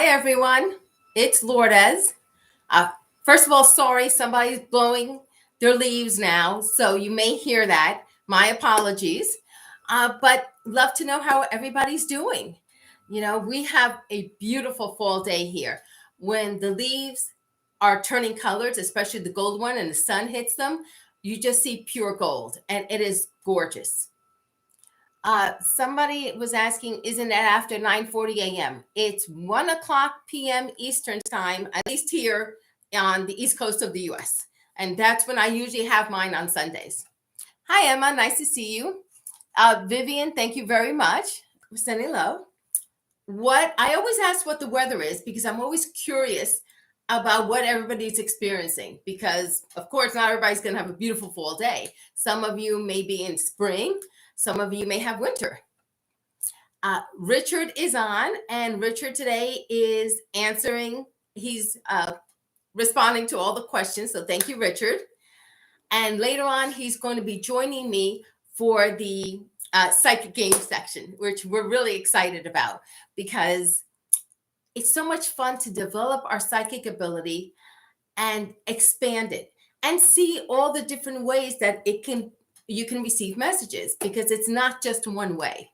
Hi, everyone. It's Lourdes. Uh, First of all, sorry, somebody's blowing their leaves now, so you may hear that. My apologies. But love to know how everybody's doing. We have a beautiful fall day here. When the leaves are turning colors, especially the gold one, and the sun hits them, you just see pure gold, and it is gorgeous. Somebody was asking, isn't it after 9:40 a.m.? It's 1 o'clock p.m. Eastern time, at least here on the East Coast of the U.S. And that's when I usually have mine on Sundays. Hi, Emma. Nice to see you. Vivian, thank you very much for sending love. I always ask what the weather is because I'm always curious about what everybody's experiencing because, of course, not everybody's going to have a beautiful fall day. Some of you may be in spring. Some of you may have winter. Richard is on, and Richard today is answering. He's responding to all the questions. So thank you, Richard. And later on, he's going to be joining me for the psychic game section, which we're really excited about because it's so much fun to develop our psychic ability and expand it and see all the different ways that you can receive messages because it's not just one way.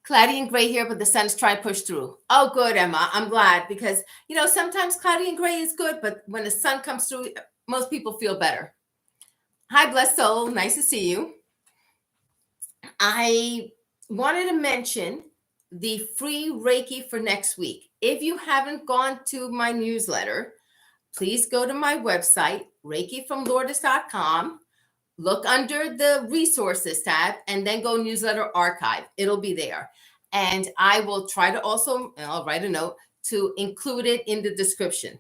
Cloudy and gray here, but the sun's trying to push through. Oh, good, Emma. I'm glad because, sometimes cloudy and gray is good, but when the sun comes through, most people feel better. Hi, blessed soul. Nice to see you. I wanted to mention the free Reiki for next week. If you haven't gone to my newsletter, please go to my website, reikifromlourdes.com. Look under the resources tab and then go newsletter archive. It'll be there. And I will try to I'll write a note to include it in the description.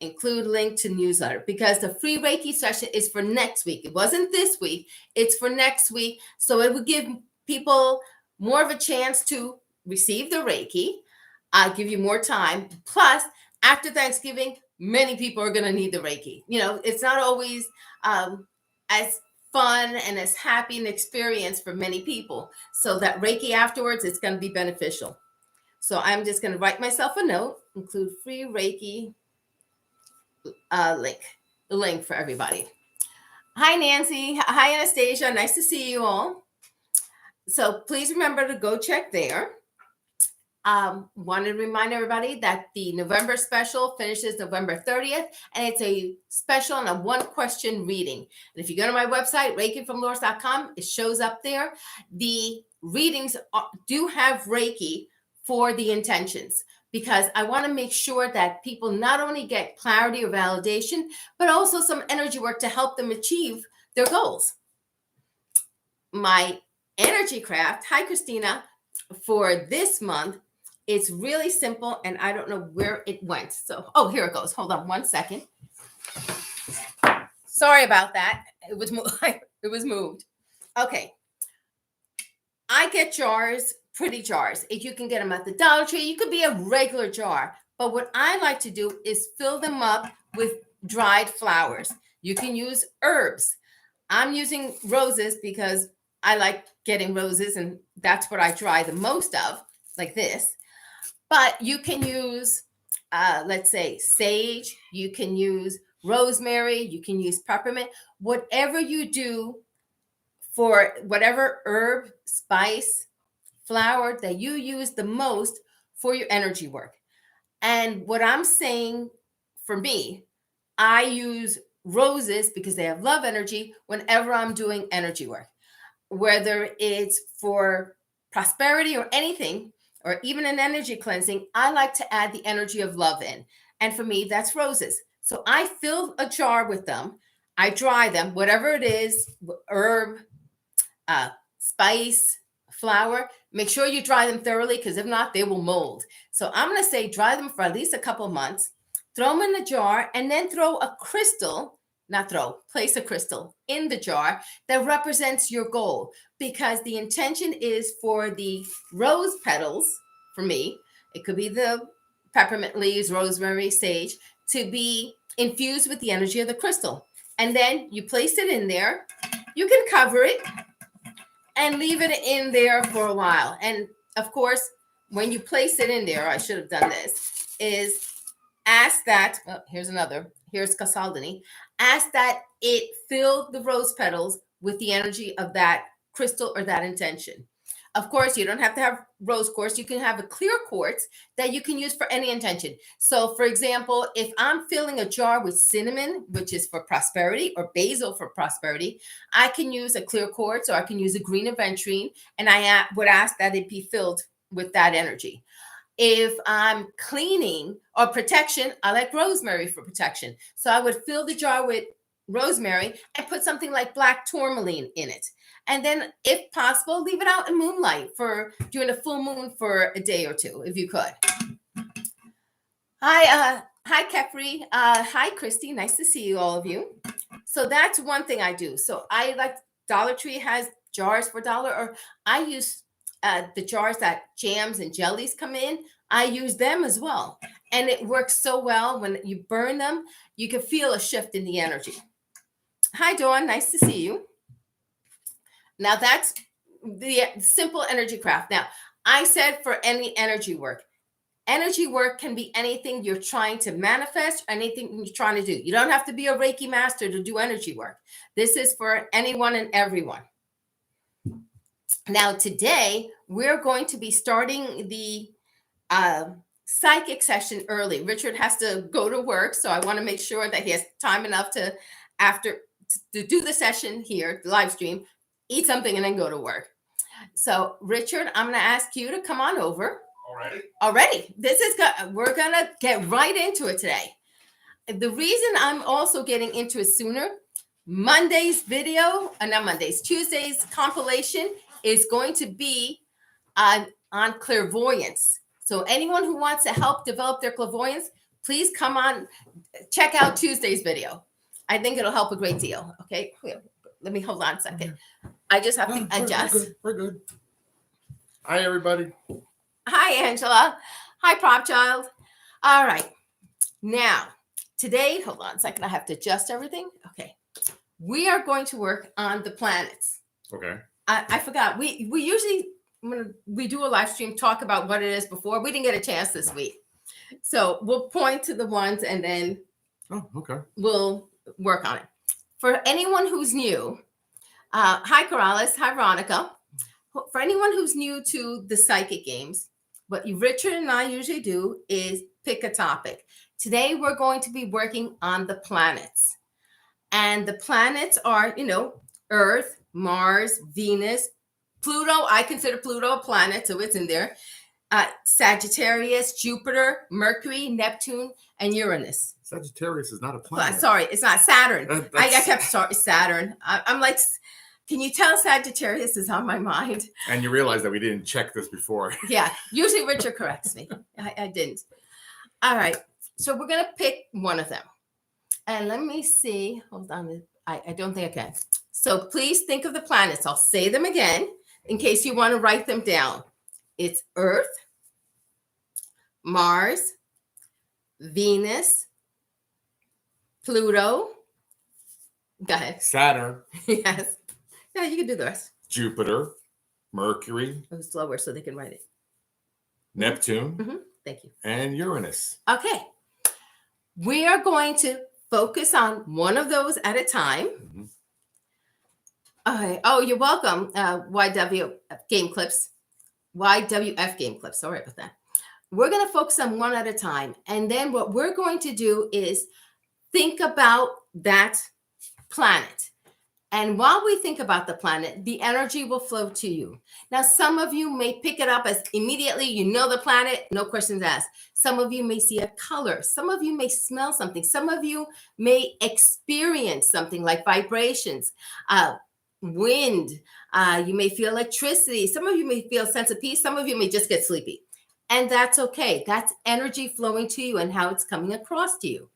Include link to newsletter because the free Reiki session is for next week. It wasn't this week. It's for next week. So it would give people more of a chance to receive the Reiki. I'll give you more time. Plus, after Thanksgiving, many people are going to need the Reiki. It's not always as fun and as happy an experience for many people. So that Reiki afterwards, it's going to be beneficial. So I'm just going to write myself a note, include free Reiki link for everybody. Hi, Nancy. Hi, Anastasia. Nice to see you all. So please remember to go check there. Wanted to remind everybody that the November special finishes November 30th, and it's a special and a one-question reading. And if you go to my website, reikifromlourdes.com, it shows up there. The readings do have Reiki for the intentions because I want to make sure that people not only get clarity or validation, but also some energy work to help them achieve their goals. My energy craft, hi, Christina, for this month, it's really simple, and I don't know where it went. So, here it goes. Hold on 1 second. Sorry about that. It was moved. Okay. I get jars, pretty jars. If you can get them at the Dollar Tree, you could be a regular jar. But what I like to do is fill them up with dried flowers. You can use herbs. I'm using roses because I like getting roses, and that's what I dry the most of, like this. But you can use, let's say, sage. You can use rosemary. You can use peppermint. Whatever you do for whatever herb, spice, flower that you use the most for your energy work. And what I'm saying for me, I use roses because they have love energy whenever I'm doing energy work, whether it's for prosperity or anything, or even an energy cleansing. I like to add the energy of love in. And for me, that's roses. So I fill a jar with them. I dry them, whatever it is, herb, spice, flower. Make sure you dry them thoroughly because if not, they will mold. So I'm going to say dry them for at least a couple of months, throw them in the jar, and then place a crystal in the jar that represents your goal, because the intention is for the rose petals, for me, it could be the peppermint leaves, rosemary, sage, to be infused with the energy of the crystal. And then you place it in there. You can cover it and leave it in there for a while. And of course, when you place it in there, I should have done this, is ask that, here's Casaldini, ask that it fill the rose petals with the energy of that crystal or that intention. Of course, you don't have to have rose quartz. You can have a clear quartz that you can use for any intention. So, for example, if I'm filling a jar with cinnamon, which is for prosperity, or basil for prosperity, I can use a clear quartz, or I can use a green aventurine, and I would ask that it be filled with that energy. If I'm cleaning or protection, I like rosemary for protection. So I would fill the jar with rosemary and put something like black tourmaline in it. And then, if possible, leave it out in moonlight for during a full moon for a day or two, if you could. Hi, Kefri. Hi, Christy. Nice to see you, all of you. So that's one thing I do. So I like Dollar Tree has jars for $1, or I use the jars that jams and jellies come in. I use them as well. And it works so well. When you burn them, you can feel a shift in the energy. Hi, Dawn. Nice to see you. Now, that's the simple energy craft. Now, I said for any energy work. Energy work can be anything you're trying to manifest, anything you're trying to do. You don't have to be a Reiki master to do energy work. This is for anyone and everyone. Now, today, we're going to be starting the psychic session early. Richard has to go to work, so I want to make sure that he has time enough to do the session here, the live stream, eat something, and then go to work. So, Richard, I'm going to ask you to come on over. Already. We're going to get right into it today. The reason I'm also getting into it sooner, Tuesday's compilation is going to be on clairvoyance. So anyone who wants to help develop their clairvoyance, please come on, check out Tuesday's video. I think it'll help a great deal. Okay, let me hold on a second. I just have to adjust. We're good. Hi, everybody. Hi, Angela. Hi, Prop Child. All right. Now, today, hold on a second. I have to adjust everything. Okay. We are going to work on the planets. Okay. I forgot. We usually, when we do a live stream, talk about what it is before. We didn't get a chance this week. So we'll point to the ones and then we'll work on it. For anyone who's new, hi, Corrales. Hi, Veronica. For anyone who's new to the psychic games, what Richard and I usually do is pick a topic. Today, we're going to be working on the planets. And the planets are, Earth, Mars, Venus, Pluto. I consider Pluto a planet, so it's in there. Sagittarius, Jupiter, Mercury, Neptune, and Uranus. Sagittarius is not a planet. Sorry, it's not Saturn. I kept Saturn. I'm like, can you tell Sagittarius is on my mind? And you realize that we didn't check this before. Yeah, usually Richard corrects me. I didn't. All right, so we're going to pick one of them. And let me see. Hold on. I don't think I can. So please think of the planets. I'll say them again in case you want to write them down. It's Earth, Mars, Venus, Pluto. Go ahead. Saturn. Yes. Yeah, you can do the rest. Jupiter, Mercury. It was slower so they can write it. Neptune. Mm-hmm. Thank you. And Uranus. Okay. We are going to focus on one of those at a time. Mm-hmm. Okay. Oh, you're welcome. YWF Game Clips. Sorry about that. We're going to focus on one at a time. And then what we're going to do is think about that planet. And while we think about the planet, the energy will flow to you. Now, some of you may pick it up as immediately you know the planet, no questions asked. Some of you may see a color. Some of you may smell something. Some of you may experience something like vibrations, wind. You may feel electricity. Some of you may feel a sense of peace. Some of you may just get sleepy. And that's okay. That's energy flowing to you and how it's coming across to you.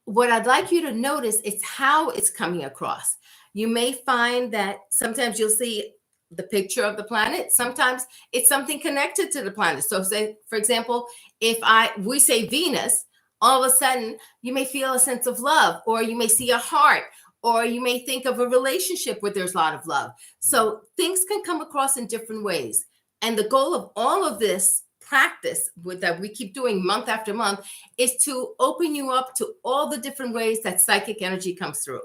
What I'd like you to notice is how it's coming across. You may find that sometimes you'll see the picture of the planet. Sometimes it's something connected to the planet. So say, for example, if we say Venus, all of a sudden you may feel a sense of love, or you may see a heart, or you may think of a relationship where there's a lot of love. So things can come across in different ways. And the goal of all of this practice that we keep doing month after month is to open you up to all the different ways that psychic energy comes through.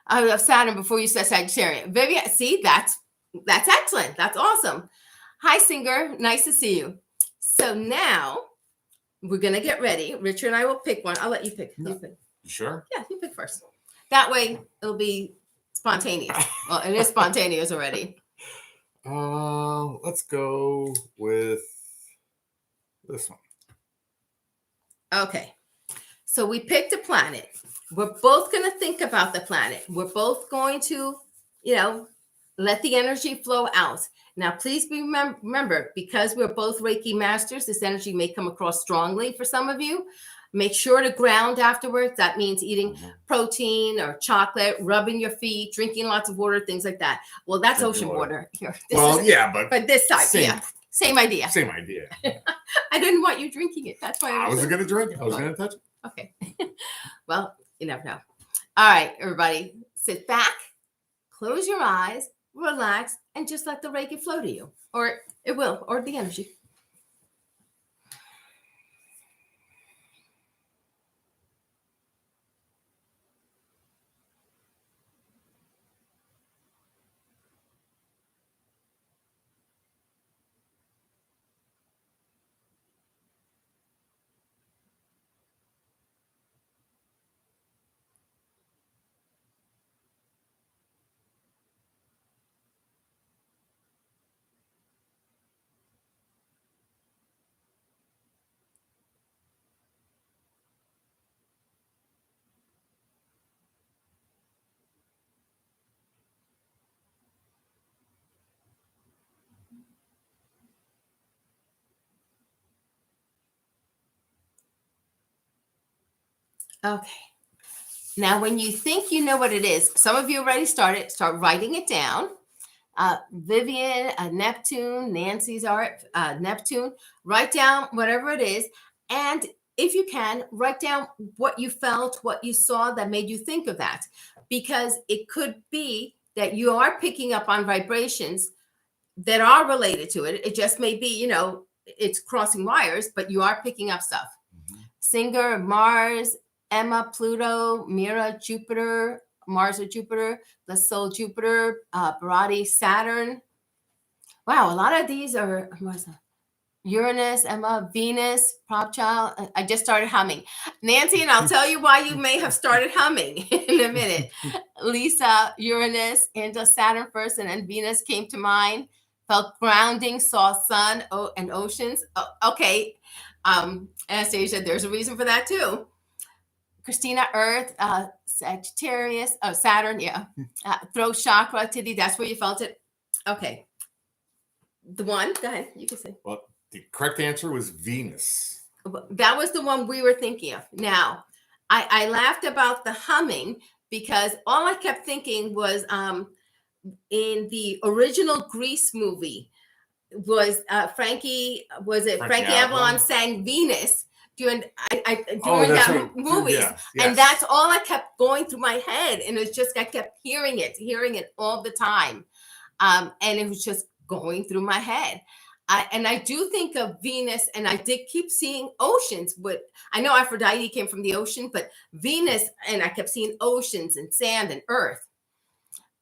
I love Saturn before you said Sagittarius. Vivian, see, that's excellent. That's awesome. Hi, Singer. Nice to see you. So now we're going to get ready. Richard and I will pick one. I'll let you pick. No. You pick. You sure? Yeah, you pick first. That way it'll be spontaneous. Well, it is spontaneous already. Let's go with this one. Okay. So we picked a planet. We're both going to think about the planet. We're both going to, let the energy flow out. Now, please remember, because we're both Reiki masters, this energy may come across strongly for some of you. Make sure to ground afterwards. That means eating protein or chocolate, rubbing your feet, drinking lots of water, things like that. Well, that's drinking ocean water here. But this side, same idea. Same idea. I didn't want you drinking it. That's why I wasn't going to drink it. I was going to touch it. Okay. Well, you never know. All right, everybody, sit back, close your eyes, relax, and just let the Reiki flow to you. Or it will, or the energy. Okay. Now, when you think you know what it is, some of you already started, start writing it down. Vivian, Neptune, Nancy's art, Neptune, write down whatever it is. And if you can, write down what you felt, what you saw that made you think of that. Because it could be that you are picking up on vibrations that are related to it. It just may be, it's crossing wires, but you are picking up stuff. Singer, Mars, Emma, Pluto, Mira, Jupiter, Mars or Jupiter, the Soul, Jupiter, Bharati, Saturn. Wow, a lot of these are Uranus, Emma, Venus, Prop Child. I just started humming. Nancy, and I'll tell you why you may have started humming in a minute. Lisa, Uranus, into Saturn first, and then Venus came to mind. Felt grounding, saw sun and oceans. Okay. Anastasia, there's a reason for that too. Christina, Earth, Sagittarius, Saturn, yeah. Throat chakra, Tiddy, that's where you felt it. Okay. The one, go ahead, you can say. Well, the correct answer was Venus. That was the one we were thinking of. Now, I laughed about the humming because all I kept thinking was in the original Grease movie was Frankie Avalon sang Venus during that movie. Yes. And that's all I kept going through my head. And it's just, I kept hearing it all the time. And it was just going through my head. And I do think of Venus, and I did keep seeing oceans. But I know Aphrodite came from the ocean, but Venus, and I kept seeing oceans and sand and earth.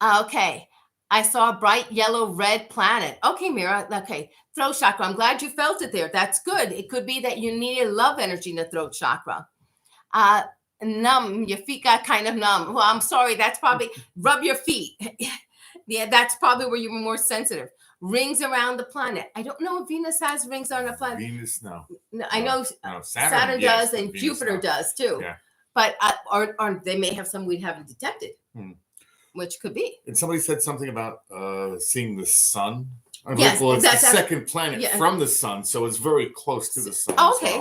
Okay. I saw a bright yellow red planet. Okay, Mira. Okay. Throat chakra. I'm glad you felt it there. That's good. It could be that you needed love energy in the throat chakra. Numb. Your feet got kind of numb. Well, I'm sorry. That's probably rub your feet. Yeah, that's probably where you were more sensitive. Rings around the planet. I don't know if Venus has rings on the planet. Venus, no. I know Saturn does, and Venus, Jupiter does too. Yeah. But or they may have some we haven't detected. Which could be. And somebody said something about seeing the sun. Yes, well, it's the second planet from the sun, so it's very close to the sun. Okay,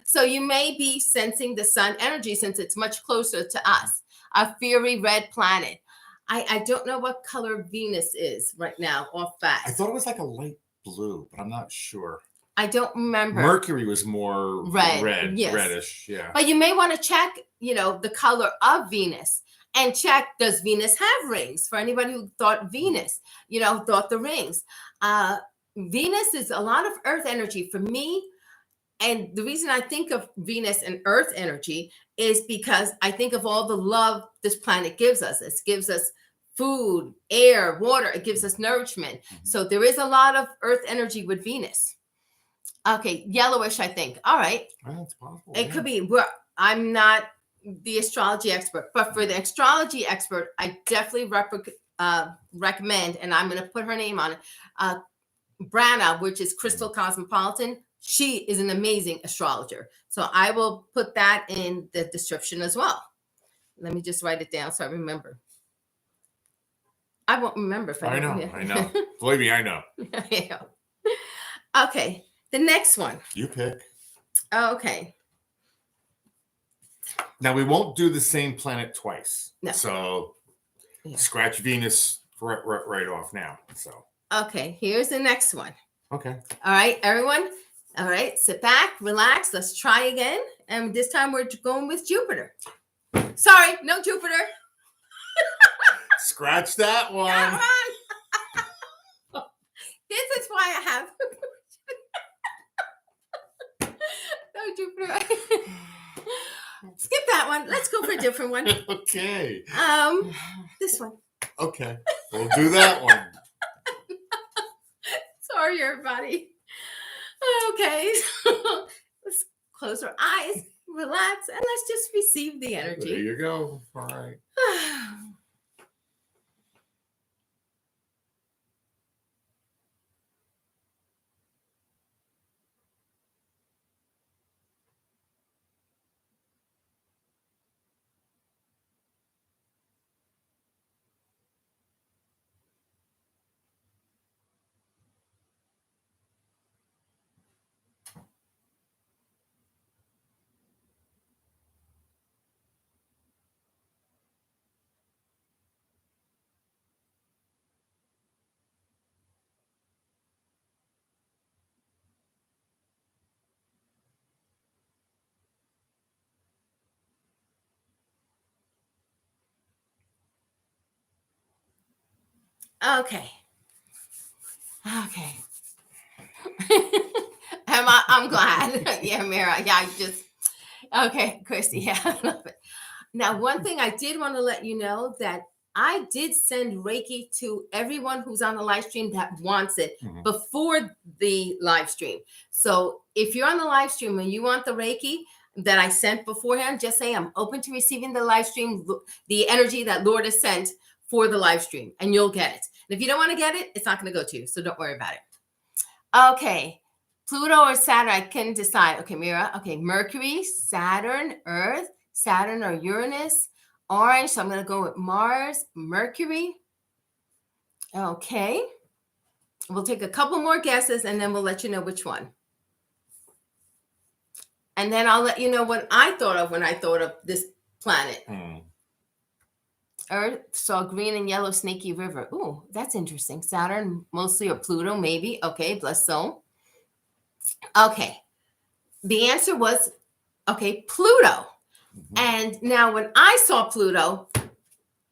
so you may be sensing the sun energy since it's much closer to us. A fiery red planet. I don't know what color Venus is right now off bat. I thought it was like a light blue, but I'm not sure. I don't remember. Mercury was more reddish. Yeah. But you may want to check, the color of Venus. And check, does Venus have rings? For anybody who thought Venus, thought the rings. Venus is a lot of earth energy for me. And the reason I think of Venus and earth energy is because I think of all the love this planet gives us. It gives us food, air, water. It gives us nourishment. So there is a lot of earth energy with Venus. Okay, yellowish, I think. All right. Well, it's possible. It could be. I'm not the astrology expert, but for the astrology expert, I definitely recommend, and I'm going to put her name on it, Branna, which is Crystal Cosmopolitan. She is an amazing astrologer. So I will put that in the description as well. Let me just write it down so I remember. I won't remember if I know. Believe me, I know. Yeah. Okay. The next one. You pick. Okay. Now, we won't do the same planet twice. No. So scratch Venus right off now. So. Okay. Here's the next one. Okay. All right, everyone. All right. Sit back, relax. Let's try again. And this time we're going with Jupiter. Sorry, no Jupiter. Scratch that one. This is why I have no Jupiter. Skip that one. Let's go for a different one. Okay. This one. Okay. We'll do that one. Sorry, everybody. Okay. Let's close our eyes, relax, and let's just receive the energy. There you go. All right. Okay. I'm glad. Yeah, Mira. Yeah, okay, Christy. Yeah, I love it. Now, one thing I did want to let you know that I did send Reiki to everyone who's on the live stream that wants it before the live stream. So if you're on the live stream and you want the Reiki that I sent beforehand, just say I'm open to receiving the live stream, the energy that Lourdes sent for the live stream, and you'll get it. And if you don't want to get it, it's not going to go to you. So don't worry about it. Okay. Pluto or Saturn, I can decide. Okay, Mira. Okay, Mercury, Saturn, Earth, Saturn or Uranus, orange. So I'm going to go with Mars, Mercury. Okay. We'll take a couple more guesses and then we'll let you know which one. And then I'll let you know what I thought of when I thought of this planet. Earth saw green and yellow snaky river. Ooh, that's interesting. Saturn mostly, or Pluto maybe. Okay, bless soul. Okay. The answer was, okay, Pluto. And now when I saw Pluto,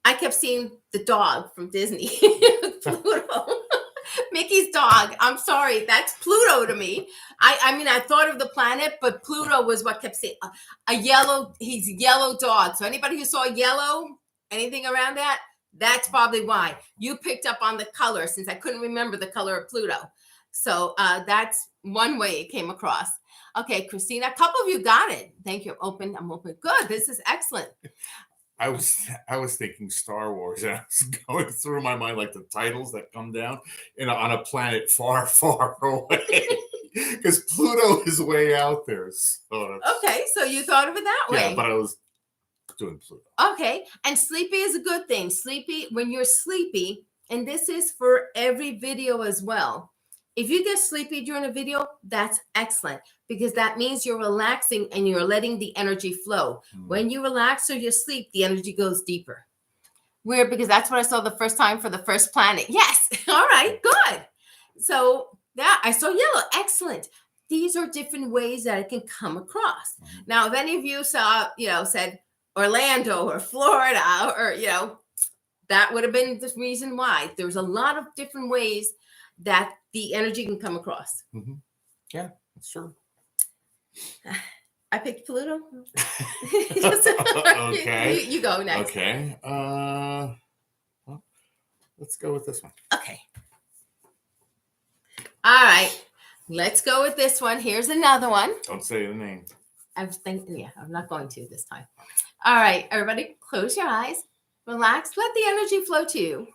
I kept seeing the dog from Disney. Pluto. Mickey's dog. I'm sorry. That's Pluto to me. I mean, I thought of the planet, but Pluto was what kept saying he's a yellow dog. So anybody who saw yellow, anything around that, that's probably why. You picked up on the color since I couldn't remember the color of Pluto. So that's one way it came across. Okay, Christina, a couple of you got it. Thank you. I'm open. Good. This is excellent. I was thinking Star Wars, and I was going through my mind like the titles that come down on a planet far, far away. Because Pluto is way out there. So okay, so you thought of it that way. Yeah, but I was doing Pluto. Okay, and sleepy is a good thing. Sleepy, when you're sleepy, and this is for every video as well. If you get sleepy during a video, that's excellent because that means you're relaxing and you're letting the energy flow. When you relax or you sleep, the energy goes deeper. Weird, because that's what I saw the first time for the first planet. Yes. All right, good. So yeah, I saw yellow. Excellent. These are different ways that it can come across. Now, if any of you saw, said Orlando or Florida or, that would have been the reason why. There's a lot of different ways that the energy can come across. Mm-hmm. Yeah, that's true. I picked Pluto. Okay. You go next. Okay. Well, let's go with this one. Okay. All right. Let's go with this one. Here's another one. Don't say the name. I'm thinking, yeah, I'm not going to this time. All right, everybody, close your eyes, relax, let the energy flow to you.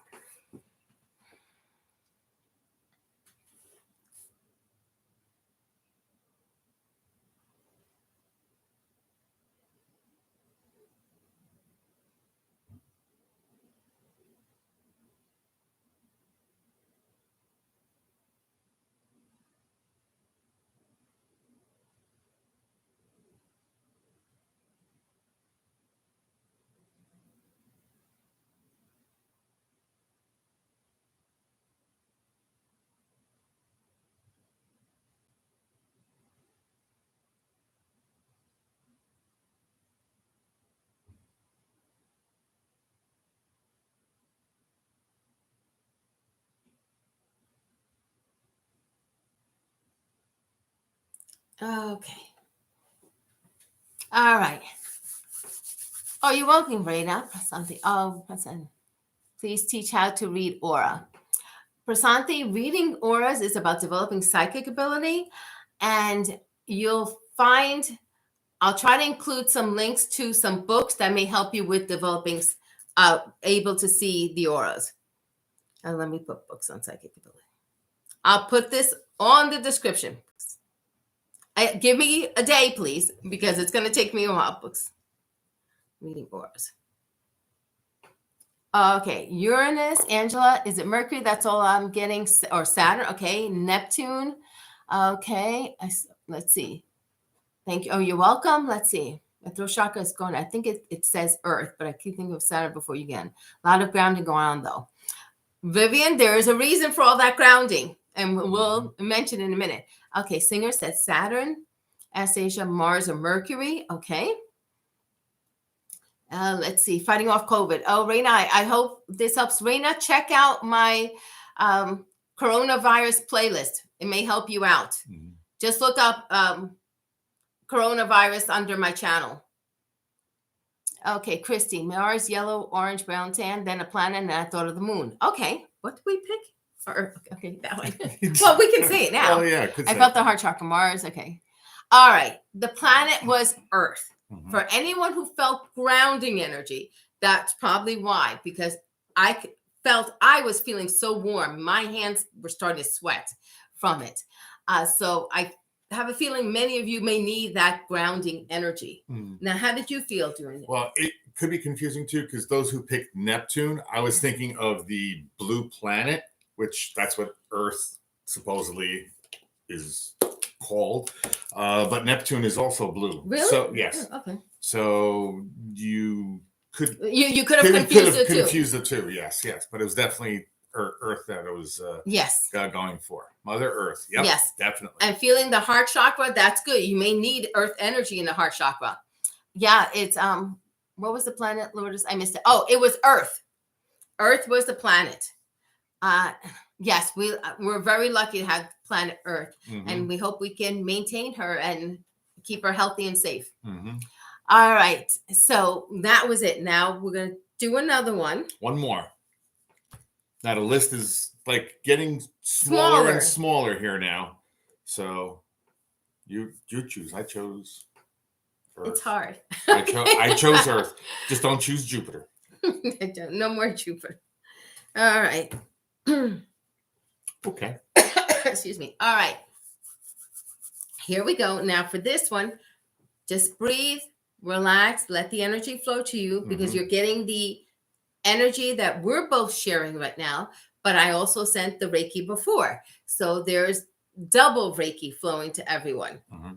Okay. All right. Oh, you're welcome, Rena. Prasanthi. Oh, Prasanthi. Please teach how to read aura. Prasanthi, reading auras is about developing psychic ability, and you'll find, I'll try to include some links to some books that may help you with developing, able to see the auras. And let me put books on psychic ability. I'll put this on the description. Give me a day, please, because it's going to take me a while. Books. Reading auras. Okay, Uranus, Angela, is it Mercury? That's all I'm getting, or Saturn? Okay, Neptune. Okay, let's see. Thank you. Oh, you're welcome. Let's see. My throat chakra is going. I think it says Earth, but I keep thinking of Saturn before you again. A lot of grounding going on, though. Vivian, there is a reason for all that grounding, and we'll mention in a minute. Okay, Singer says Saturn, Anastasia, Mars, or Mercury. Okay. Let's see, fighting off COVID. Oh, Raina, I hope this helps. Raina, check out my coronavirus playlist. It may help you out. Mm-hmm. Just look up coronavirus under my channel. Okay, Christy, Mars, yellow, orange, brown, tan, then a planet, and I thought of the moon. Okay, what did we pick? Okay, that one. Well, we can say it now. Oh, yeah. I felt the heart chakra, Mars. Okay. All right, the planet was Earth. Mm-hmm. For anyone who felt grounding energy, that's probably why, because I felt I was feeling so warm. My hands were starting to sweat from it. So I have a feeling many of you may need that grounding energy. Mm. Now, how did you feel during it? Well, it could be confusing too, because those who picked Neptune, I was thinking of the blue planet, which that's what Earth supposedly is called, but Neptune is also blue. Really? So yes. Oh, okay. So you could have confused the two. Yes. But it was definitely Earth that it was going for. Mother Earth. Yep, yes, definitely. And feeling the heart chakra, that's good. You may need Earth energy in the heart chakra. Yeah, it's what was the planet, Lourdes? I missed it. Oh, it was Earth. Earth was the planet. Yes, we're very lucky to have planet Earth, mm-hmm. and we hope we can maintain her and keep her healthy and safe. Mm-hmm. All right, so that was it. Now we're going to do another one. One more. Now the list is like getting smaller and smaller here now. So you choose. I chose Earth. It's hard. I chose Earth. Just don't choose Jupiter. No more Jupiter. All right. Okay. Excuse me. All right. Here we go. Now for this one, just breathe, relax, let the energy flow to you, because mm-hmm. you're getting the energy that we're both sharing right now, but I also sent the Reiki before. So there's double Reiki flowing to everyone. Mm-hmm.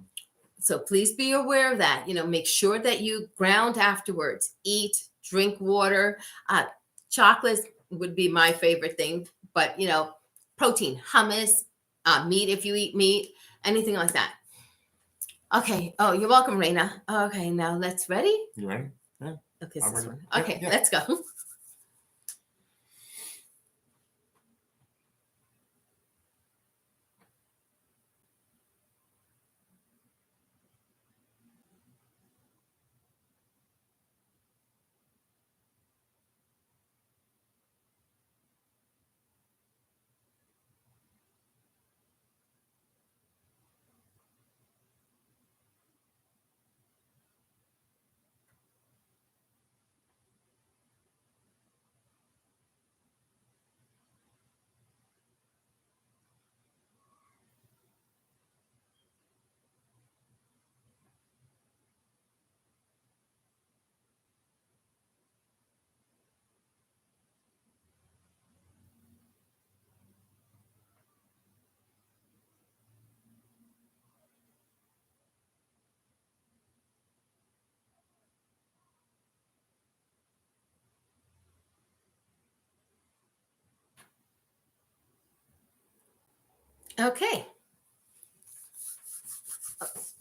So please be aware of that. Make sure that you ground afterwards, eat, drink water. Chocolates would be my favorite thing, but protein, hummus, meat if you eat meat, anything like that. Okay. Oh, you're welcome, Raina. Okay, now let's ready. You ready? Yeah. Okay, this one. Okay, yeah. Let's go. Okay.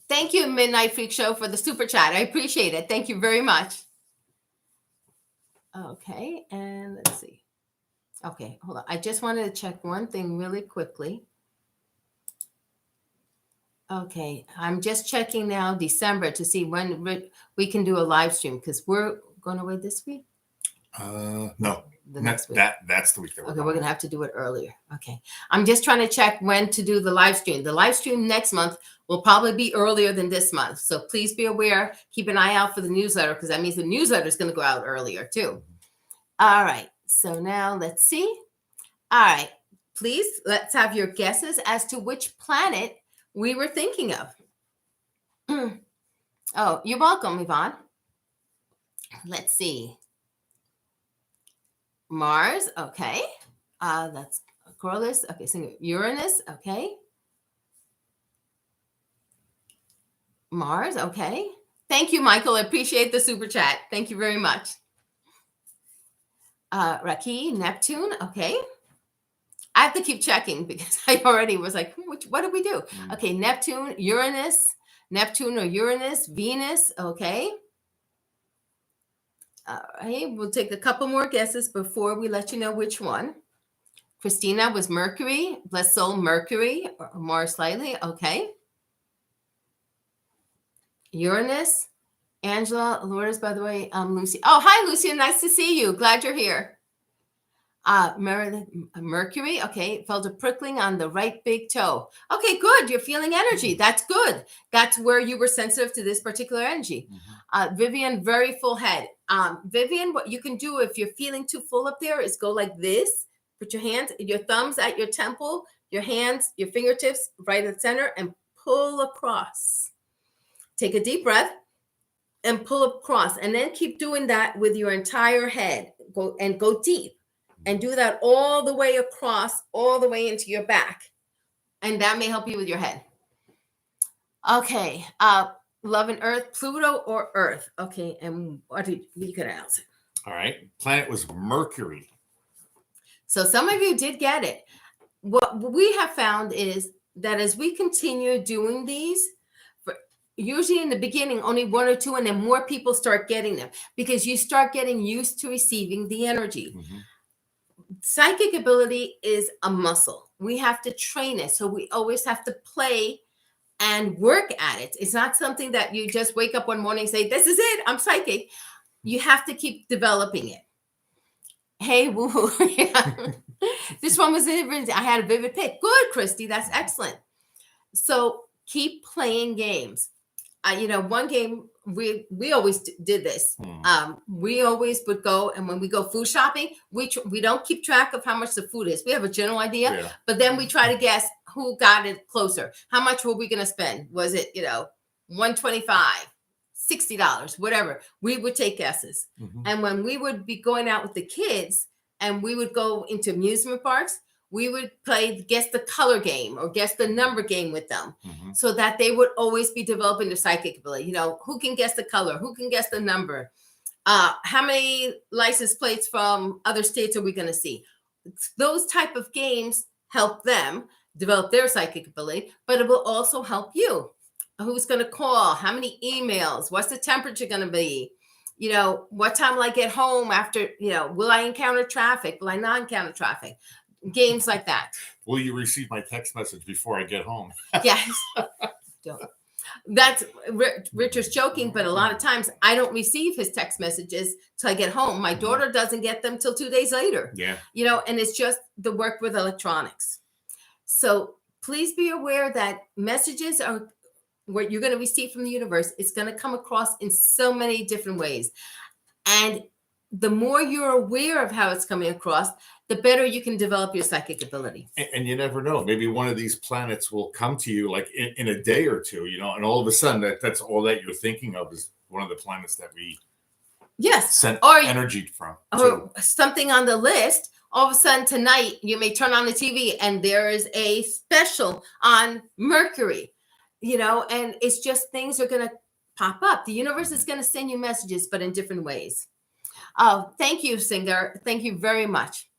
Thank you, Midnight Freak Show, for the super chat. I appreciate it. Thank you very much. Okay, and let's see. Okay, hold on. I just wanted to check one thing really quickly. Okay, I'm just checking now December to see when we can do a live stream, because we're going away this week. No, the next week. That's the week that we're going to have to do it earlier. Okay, I'm just trying to check when to do the live stream. The live stream next month will probably be earlier than this month, so please be aware. Keep an eye out for the newsletter, because that means the newsletter is going to go out earlier too. All right, so now let's see. All right, please, let's have your guesses as to which planet we were thinking of. Oh, you're welcome, Yvonne. Let's see. Mars, okay. That's Corollas. Okay, so Uranus, okay. Mars, okay. Thank you, Michael. I appreciate the super chat. Thank you very much. Raki, Neptune, okay. I have to keep checking because I already was like, what did we do? Okay, Neptune, Uranus, Neptune or Uranus, Venus, okay. All right, we'll take a couple more guesses before we let you know which one. Christina was Mercury, bless soul, Mercury, or more slightly, okay. Uranus, Angela, Lourdes, by the way, Lucy. Oh, hi, Lucy, nice to see you. Glad you're here. Mercury, okay, felt a prickling on the right big toe. Okay, good. You're feeling energy. That's good. That's where you were sensitive to this particular energy. Vivian, very full head. Vivian, what you can do if you're feeling too full up there is go like this. Put your hands, your thumbs at your temple, your hands, your fingertips right at the center, and pull across. Take a deep breath and pull across, and then keep doing that with your entire head. Go deep. And do that all the way across, all the way into your back. And that may help you with your head. Okay. Love and Earth, Pluto or Earth? Okay. And what did you could answer? All right. Planet was Mercury. So some of you did get it. What we have found is that as we continue doing these, usually in the beginning, only one or two, and then more people start getting them because you start getting used to receiving the energy. Psychic ability is a muscle. We have to train it. So we always have to play and work at it. It's not something that you just wake up one morning and say, this is it, I'm psychic. You have to keep developing it. Hey, woo. This one was, I had a vivid pick. Good, Christy, that's excellent. So keep playing games. One game we always did this. We always would go, and when we go food shopping, we don't keep track of how much the food is. We have a general idea, but then we try to guess who got it closer. How much were we going to spend? Was it $125, $60, whatever? We would take guesses, and when we would be going out with the kids, and we would go into amusement parks, we would play guess the color game or guess the number game with them so that they would always be developing their psychic ability. Who can guess the color? Who can guess the number? How many license plates from other states are we going to see? Those type of games help them develop their psychic ability, but it will also help you. Who's going to call? How many emails? What's the temperature going to be? What time will I get home after, will I encounter traffic? Will I not encounter traffic? Games like that. Will you receive my text message before I get home? Yes. That's Richard's joking, but a lot of times I don't receive his text messages till I get home. My daughter doesn't get them till 2 days later. Yeah. And it's just the work with electronics. So please be aware that messages are what you're going to receive from the universe. It's going to come across in so many different ways. And the more you're aware of how it's coming across, the better you can develop your psychic ability. And you never know. Maybe one of these planets will come to you like in a day or two, and all of a sudden that's all that you're thinking of is one of the planets that we sent energy from. Or something on the list. All of a sudden tonight, you may turn on the TV and there is a special on Mercury, and it's just things are going to pop up. The universe is going to send you messages, but in different ways. Oh, thank you, Singer. Thank you very much.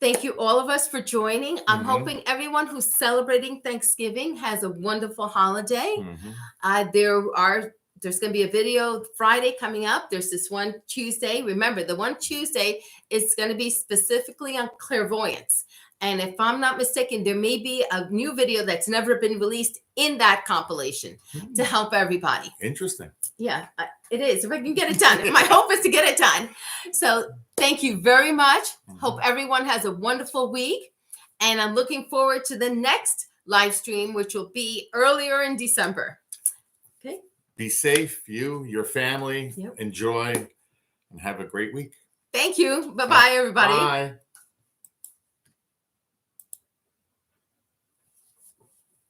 Thank you, all of us, for joining. I'm Mhm. hoping everyone who's celebrating Thanksgiving has a wonderful holiday. Mhm. There's going to be a video Friday coming up. There's this one Tuesday. Remember, the one Tuesday is going to be specifically on clairvoyance. And if I'm not mistaken, there may be a new video that's never been released in that compilation to help everybody. Interesting. Yeah, it is. If I can get it done. My hope is to get it done. So thank you very much. Hope everyone has a wonderful week. And I'm looking forward to the next live stream, which will be earlier in December. Okay. Be safe, you, your family. Yep. Enjoy and have a great week. Thank you. Bye-bye, everybody. Bye.